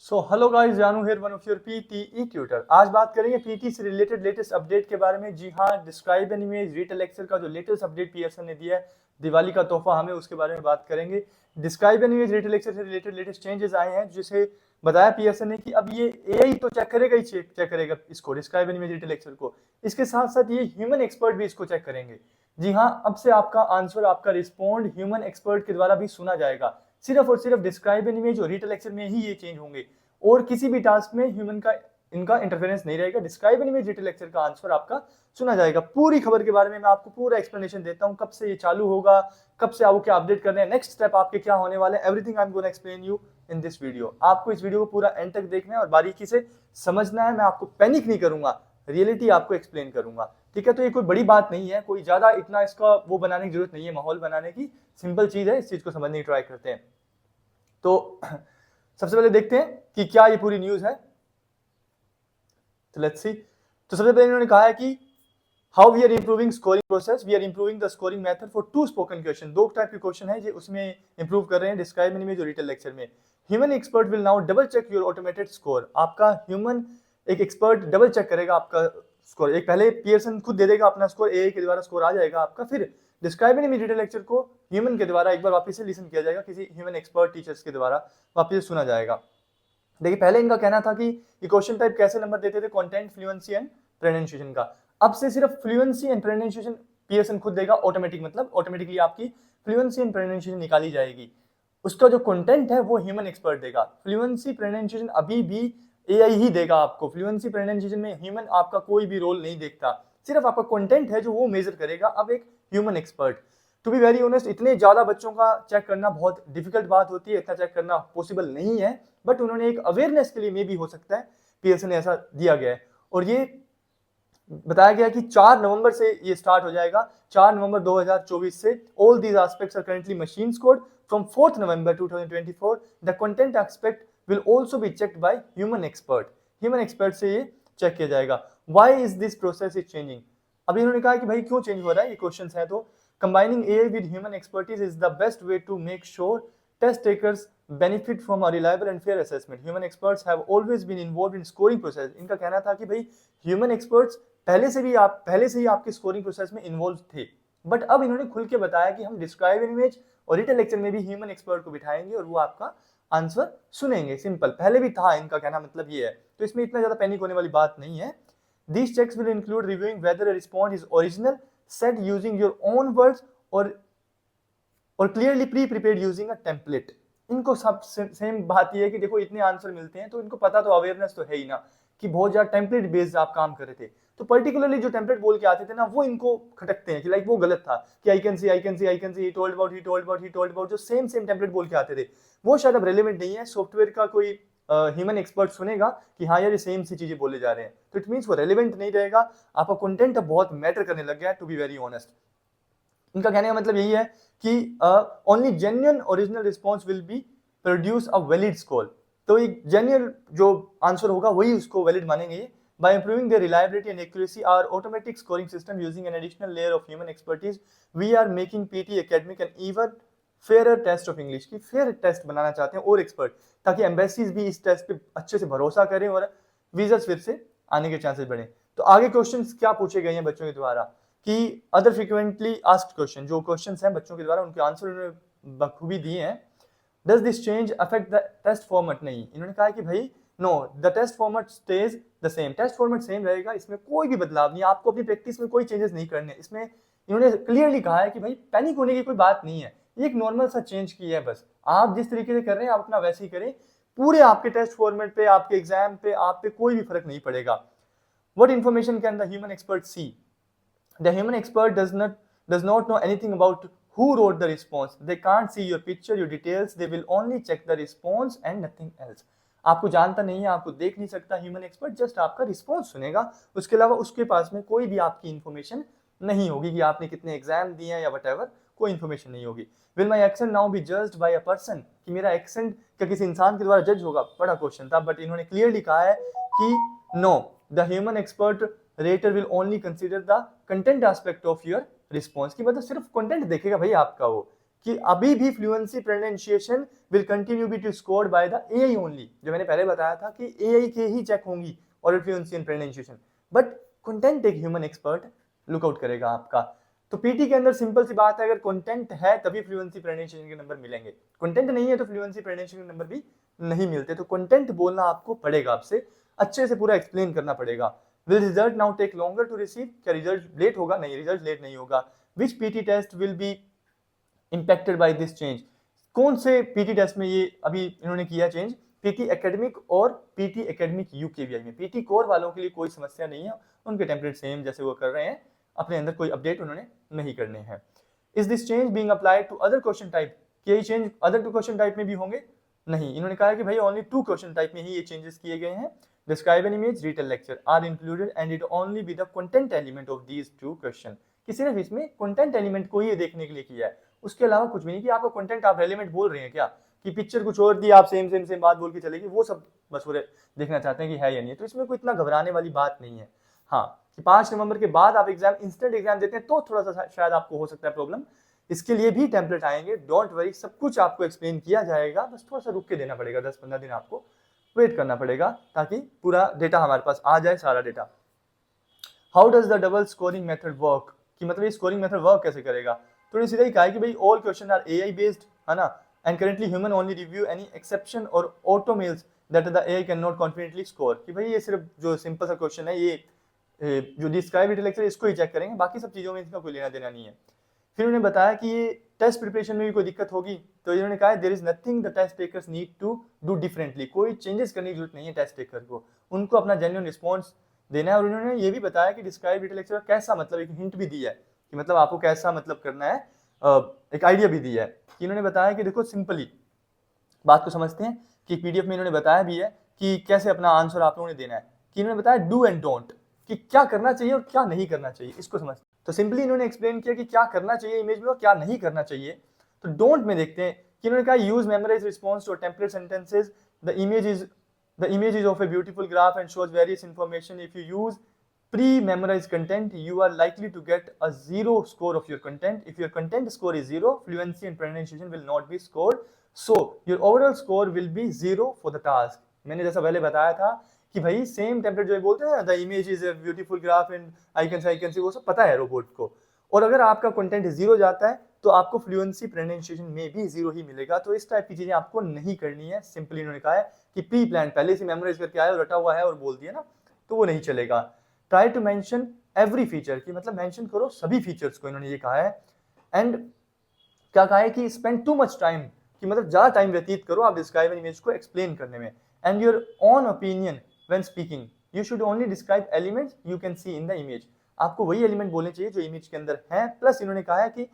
So hello guys, जानू here, one of your PTE tutor. आज बात करेंगे पीटी से रिलेटेड लेटेस्ट अपडेट के बारे में। जी हाँ, describe an image retell excel का जो लेटेस्ट अपडेट पीएसएन ने दिया है, दिवाली का तोहफा हमें, उसके बारे में बात करेंगे। Describe an image retell excel से रिलेटेड लेटेस्ट चेंजेस आए हैं, जिसे बताया पीएसएन ने कि अब ये एआई तो चेक करेगा ही, चेक करेगा इसको, describe an image retell excel को। इसके साथ साथ ये ह्यूमन एक्सपर्ट भी इसको चेक करेंगे। जी हाँ, अब से आपका आंसर, आपका रिस्पॉन्ड ह्यूमन एक्सपर्ट के द्वारा भी सुना जाएगा। सिर्फ और सिर्फ डिस्क्राइब एन इमेज और रीटेल एक्सेल में ही ये चेंज होंगे, और किसी भी टास्क में ह्यूमन का इनका इंटरफेरेंस नहीं रहेगा। Describe an image retail lecture का आंसर आपका सुना जाएगा। पूरी खबर के बारे में मैं आपको पूरा एक्सप्लेनेशन देता हूं, कब से ये चालू होगा, कब से आपको क्या अपडेट करने हैं, नेक्स्ट स्टेप आपके क्या होने वाले हैं। Everything I am gonna explain you in this video. आपको इस वीडियो को पूरा एंड तक देखना है और बारीकी से समझना है। मैं आपको पैनिक नहीं करूंगा, रियलिटी आपको एक्सप्लेन करूंगा, ठीक है। तो ये कोई बड़ी बात नहीं है, कोई ज्यादा इतना इसका वो बनाने की जरूरत नहीं है, माहौल बनाने की। सिंपल चीज है, इस चीज को समझने की ट्राई करते हैं। तो सबसे पहले देखते हैं कि क्या ये पूरी न्यूज है। तो लेट्स सी। तो सबसे पहले इन्होंने कहा है कि how we are improving scoring process, we are improving the scoring method for two spoken question. दो टाइप के क्वेश्चन है, ये उसमें इंप्रूव कर रहे हैं डिस्क्राइब एन इमेज और रीटेल लेक्चर में। Human expert will now double check your automated score. आपका ह्यूमन एक एक्सपर्ट डबल चेक करेगा आपका स्कोर। एक पहले पीयरसन खुद दे देगा अपना स्कोर, एआई के द्वारा स्कोर आ जाएगा आपका, फिर describe an image retail lecture को ह्यूमन के द्वारा एक बार वापस से लिसन किया जाएगा, किसी ह्यूमन एक्सपर्ट टीचर्स के द्वारा वापस से सुना जाएगा। देखिए, पहले इनका कहना था कि ये क्वेश्चन टाइप कैसे नंबर देते थे, कंटेंट, फ्लुएंसी एंड प्रोनाउंसिएशन का। अब से सिर्फ फ्लुएंसी एंड प्रोनाउंसिएशन पीयरसन खुद देगा, ऑटोमेटिक, मतलब ऑटोमेटिकली आपकी फ्लुएंसी एंड प्रोनाउंसिएशन निकाली जाएगी। उसका जो कंटेंट है वो ह्यूमन एक्सपर्ट देगा। फ्लुएंसी प्रोनाउंसिएशन अभी भी एआई ही देगा आपको। फ्लुएंसी प्रोनाउंसिएशन में ह्यूमन आपका कोई भी रोल नहीं देखता, सिर्फ आपका कंटेंट है जो वो मेजर करेगा अब एक human expert. To be very honest, इतने ज्यादा बच्चों का चेक करना बहुत डिफिकल्ट बात होती है, इतना चेक करना पॉसिबल नहीं है, बट उन्होंने एक अवेयरनेस के लिए मे भी हो सकता है पीएसएन ने ऐसा दिया गया है। और ये बताया गया कि 4 नवंबर से ये स्टार्ट हो जाएगा। 4 नवंबर 2024 से all these aspects are currently machine scored. From 4th November 2024 the content aspect will also be checked by human expert. Human expert से ये चेक किया जाएगा। Why is this process is changing? अभी इन्होंने कहा कि भाई क्यों चेंज हो रहा है, ये क्वेश्चंस है। तो combining AI with human expertise is the best way to make sure test takers benefit from a reliable and fair assessment. Human experts have always been involved in scoring process. इनका कहना था कि भाई human experts पहले से ही आपके scoring process में involve थे, बट अब इन्होंने खुल के बताया कि हम डिस्क्राइब एन इमेज और रीटेल लेक्चर में भी ह्यूमन एक्सपर्ट को बिठाएंगे और वो आपका आंसर सुनेंगे। सिंपल, पहले भी था, इनका कहना मतलब ये है। तो इसमें इतना ज्यादा पैनिक होने वाली बात नहीं है। These checks will include reviewing whether a response is original, set using your own words, or clearly pre-prepared using a template. इनको सब सेम बात ये है कि देखो, इतने आंसर मिलते हैं तो इनको पता तो, अवेयरनेस तो है ही ना कि बहुत ज्यादा टेम्पलेट बेस्ड आप काम कर रहे थे। तो पर्टिकुलरली जो टेम्पलेट बोल के आते थे ना, वो इनको खटकते हैं कि लाइक वो गलत था कि I can see, he told about, जो सेम टेम्पलेट बोल के आते थे वो शायद अब रेलेवेंट नहीं है। सॉफ्टवेयर का कोई ह्यूमन एक्सपर्ट सुनेगा कि हाँ यार ये सेम सी चीजें बोले जा रहे हैं, तो इट मींस वो रेलेवेंट नहीं रहेगा। आपका कंटेंट अब बहुत मैटर करने लग गया है, टू बी वेरी ऑनेस्ट। इनका कहने का मतलब यही है कि only genuine original response will be produce a valid score. तो एक जेन्युइन जो आंसर होगा वही उसको वैलिड मानेंगे। By improving their reliability and accuracy, our automatic scoring system using an additional layer of human expertise, we are making PT academic an even fairer test of English की fair test बनाना चाहते हैं और expert, ताकि embassies भी इस test पे अच्छे से भरोसा करें और वीजास फिर से आने के चांसेस बढ़े। तो आगे क्वेश्चंस क्या पूछे गए हैं बच्चों के द्वारा कि अदर फ्रीक्वेंटली आस्क्ड क्वेश्चन, जो क्वेश्चंस हैं बच्चों के द्वारा, उनके आंसर उन्होंने बखूबी दिए हैं। Does this change affect the test format? नहीं, इन्होंने कहा कि भाई no, the test format stays the same. Test format same रहेगा, इसमें कोई भी बदलाव नहीं, आपको अपनी प्रैक्टिस में कोई चेंजेस नहीं करने। इसमें इन्होंने क्लियरली कहा है कि भाई पैनिक होने की कोई बात नहीं है, ये एक नॉर्मल सा चेंज किया है बस। आप जिस तरीके से कर रहे हैं आप अपना वैसे ही करें, पूरे आपके टेस्ट फॉर्मेट पे, आपके एग्जाम पे, आप पे कोई भी फर्क नहीं पड़ेगा। What information can the human expert see? The human expert does not know anything about who wrote the response. They can't see your picture, your details. They will only check the response and nothing else. आपको जानता नहीं है, आपको देख नहीं सकता human expert, just आपका response सुनेगा, उसके अलावा उसके पास में कोई भी आपकी इंफॉर्मेशन नहीं होगी कि आपने कितने एग्जाम दिए हैं या वट, कोई इंफॉर्मेशन नहीं होगी। Will my accent now B judged bye a person? कि मेरा एक्सेंट क्या किसी इंसान के द्वारा जज होगा? बड़ा क्वेश्चन था, बट इन्होंने क्लियरली कहा है कि no, the human expert rater will only consider the content aspect of your response. की मतलब सिर्फ कंटेंट देखेगा भाई आपका, वो कि अभी भी fluency pronunciation will continue be to scored by the AI only. जो मैंने पहले बताया था कि एआई के ही चेक होंगी और fluency and pronunciation, but content एक ह्यूमन एक्सपर्ट लुकआउट करेगा आपका। तो पीटी के अंदर सिंपल सी बात है, अगर कंटेंट है तभी फ्लुएंसी प्रोनाउंसिएशन के नंबर मिलेंगे, कंटेंट नहीं है तो फ्लुएंसी प्रोनाउंसिएशन के नंबर भी नहीं मिलते। तो कंटेंट बोलना आपको पड़ेगा, आपसे अच्छे से पूरा एक्सप्लेन करना पड़ेगा। Will result now take longer to receive, क्या रिजल्ट लेट होगा? नहीं, रिजल्ट लेट नहीं होगा। Which PT test will be impacted by this change, कौन से पीटी टेस्ट में ये अभी इन्होंने किया चेंज? पीटी एकेडमिक और पीटी एकेडमिक यूकेवीआई में। पीटी कोर वालों के लिए कोई समस्या नहीं है, उनके टेम्पलेट सेम जैसे वो कर रहे हैं, अपने अंदर कोई अपडेट उन्होंने नहीं करने हैं। Is this change being applied to other question type, यही change other to question type में भी होंगे? नहीं, इन्होंने कहा कि भाई ओनली 2 क्वेश्चन टाइप में ही ये चेंजेस किए गए हैं। Describe an image, retell lecture are included and it only be the content element of these 2 question, कि सिर्फ इसमें कंटेंट एलिमेंट को ही देखने के लिए किया है, उसके अलावा कुछ भी नहीं कि आपका कंटेंट आप रेलेवेंट बोल रहे हैं क्या, कि पिक्चर कुछ और दी आप सेम बात बोल के चलेगी, वो सब बस वो देखना चाहते हैं कि है या नहीं। तो इसमें कोई इतना घबराने वाली बात नहीं है। हाँ, कि 5 नवंबर के बाद आप एग्जाम इंस्टेंट एग्जाम देते हैं तो थोड़ा सा शायद आपको हो सकता है प्रॉब्लम, इसके लिए भी टेम्पलेट आएंगे, डोंट वरी, सब कुछ आपको एक्सप्लेन किया जाएगा, बस थोड़ा सा रुक के देना पड़ेगा, 10-15 दिन आपको वेट करना पड़ेगा ताकि पूरा डेटा हमारे पास आ जाए, सारा data. How does the double scoring method work, कि मतलब ये स्कोरिंग मेथड वर्क कैसे करेगा? तो उन्होंने सीधा ही कहा है कि भाई all question are AI based, है ना, and currently human only review any exception और auto mails that the AI can not confidently score, कि भाई ये सिर्फ जो सिंपल सा क्वेश्चन है, ये जो डिस्क्राइब रिटेल लेक्चर इसको ही चेक करेंगे, बाकी सब चीजों में इसका कोई लेना देना नहीं है। फिर उन्होंने बताया कि ये टेस्ट प्रिपरेशन में भी कोई दिक्कत होगी, तो इन्होंने कहा there is nothing the test takers need to do differently, कोई चेंजेस करने की जरूरत नहीं है टेस्ट टेकर को, उनको अपना जेन्युइन रिस्पॉन्स देना है। और उन्होंने ये भी बताया कि डिस्क्राइब रिटेल लेक्चर कैसा, मतलब एक हिंट भी दिया है कि मतलब आपको कैसा मतलब करना है, एक आइडिया भी दिया है कि इन्होंने बताया कि देखो सिंपली बात को समझते हैं, कि पीडीएफ में इन्होंने बताया भी है कि कैसे अपना आंसर आप लोगों ने देना है, कि इन्होंने बताया डू एंड डोंट, कि क्या करना चाहिए और क्या नहीं करना चाहिए, इसको समझते। तो सिंपली इन्होंने एक्सप्लेन किया कि क्या करना चाहिए इमेज में और क्या नहीं करना चाहिए। तो डोंट में देखते हैं कि इन्होंने कहा use memorize response to template sentences, the image is of a beautiful graph and shows various information, if you use pre-memorized content you are likely to get a 0 score of your content. If your content score is 0, fluency and pronunciation will not be scored, so your overall score will be 0 for the task. मैंने जैसा पहले बताया था कि भाई same template जो बोलते हैं, the image is a beautiful graph and I can see, वो सब पता है रोबोट को, और अगर आपका कंटेंट 0 जाता है तो आपको फ्लुएंसी प्रोनाउंसिएशन में भी 0 ही मिलेगा। तो इस टाइप की चीजें आपको नहीं करनी है। सिंपली इन्होंने कहा है कि प्री प्लान, पहले से मेमोराइज करके आया और रटा हुआ है और बोल दिया ना, तो वो नहीं चलेगा। Try to mention every feature, की मतलब मेंशन करो सभी फीचर्स को, इन्होंने ये कहा है। एंड क्या कहा है कि स्पेंड टू मच टाइम, कि मतलब ज्यादा टाइम व्यतीत करो आप डिस्क्राइब एन इमेज को एक्सप्लेन करने में। And your own opinion when speaking, you should only describe elements you can see in the image, आपको वही एलिमेंट बोलने चाहिए जो इमेज के अंदर है। प्लस इन्होंने कहा है कि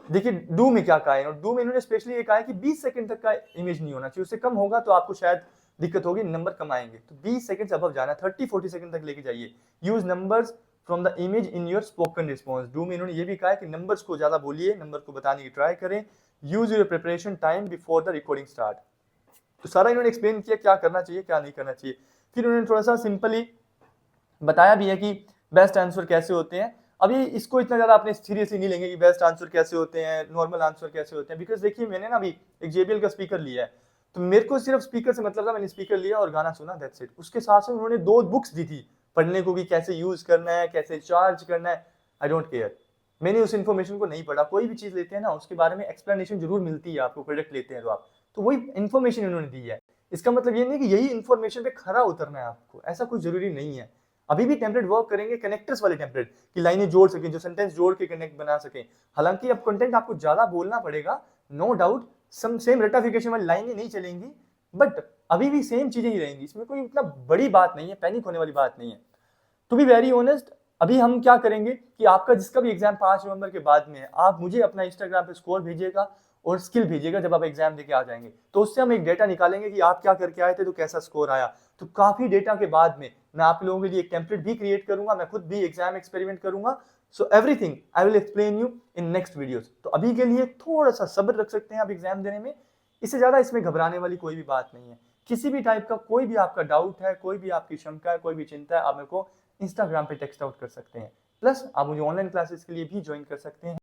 देखिए डू में क्या कहा है, डू में इन्होंने स्पेशली ये कहा है कि 20 सेकंड तक का इमेज नहीं होना चाहिए, उससे कम होगा तो आपको शायद दिक्कत होगी, नंबर कम आएंगे। तो 20 सेकंड से अबव जाना, 30-40 सेकंड तक लेके जाइए। Use numbers from the image in your spoken response, do में इन्होंने ये भी कहा है कि नंबर्स को ज्यादा बोलिए, नंबर को बताने की ट्राई करें। Use your preparation time before the recording start. तो सारा इन्होंने एक्सप्लेन किया क्या करना चाहिए क्या नहीं करना चाहिए। फिर उन्होंने थोड़ा सा सिंपली बताया भी है कि बेस्ट आंसर कैसे होते हैं। अभी इसको इतना ज्यादा आपने सीरियसली नहीं लेंगे कि बेस्ट आंसर कैसे होते हैं, नॉर्मल आंसर कैसे होते हैं, बिकॉज देखिए मैंने ना अभी एक JBL का स्पीकर लिया है, तो मेरे को सिर्फ स्पीकर से मतलब था, मैंने स्पीकर लिया और गाना सुना, दैट्स इट। उसके साथ साथ उन्होंने 2 बुक्स दी थी पढ़ने को कि कैसे यूज करना है, कैसे चार्ज करना है। आई डोंट केयर, मैंने उस इन्फॉर्मेशन को नहीं पढ़ा। कोई भी चीज लेते हैं ना उसके बारे में एक्सप्लेनेशन जरूर मिलती है आपको, प्रोडक्ट लेते हैं तो आप, तो वही इन्फॉर्मेशन उन्होंने दी है। इसका मतलब ये नहीं कि यही इन्फॉर्मेशन पे खरा उतरना है आपको, ऐसा कुछ जरूरी नहीं है। अभी भी टेम्पलेट वर्क करेंगे, कनेक्टर्स वाले टेम्पलेट, कि लाइनें जोड़ सकें, जो सेंटेंस जोड़ के कनेक्ट बना सकें। हालांकि अब कंटेंट आपको ज्यादा बोलना पड़ेगा, नो डाउट, सेम रेटाफिकेशन वाली लाइनें नहीं चलेंगी, बट अभी भी सेम चीजें ही रहेंगी, इसमें कोई इतना बड़ी बात नहीं है, पैनिक होने वाली बात नहीं है। टू बी वेरी ऑनेस्ट, अभी हम क्या करेंगे कि आपका जिसका भी एग्जाम 5 नवंबर के बाद में है, आप मुझे अपना इंस्टाग्राम पे स्कोर भेजिएगा और स्किल भेजिएगा जब आप एग्जाम देके आ जाएंगे, तो उससे हम एक डेटा निकालेंगे कि आप क्या करके आए थे तो कैसा स्कोर आया। तो काफी डेटा के बाद में मैं आप लोगों के लिए एक टेम्पलेट भी क्रिएट करूंगा, मैं खुद भी एग्जाम एक्सपेरिमेंट करूंगा। So everything I will explain you in next videos. तो अभी के लिए थोड़ा सा सब्र रख सकते हैं आप एग्जाम देने में, इससे ज्यादा इसमें घबराने वाली कोई भी बात नहीं है। किसी भी टाइप का कोई भी आपका डाउट है, कोई भी आपकी शंका है, कोई भी चिंता है, आप मेरे को इंस्टाग्राम पे टेक्स्ट आउट कर सकते हैं। प्लस आप मुझे ऑनलाइन क्लासेस के लिए भी ज्वाइन कर सकते हैं।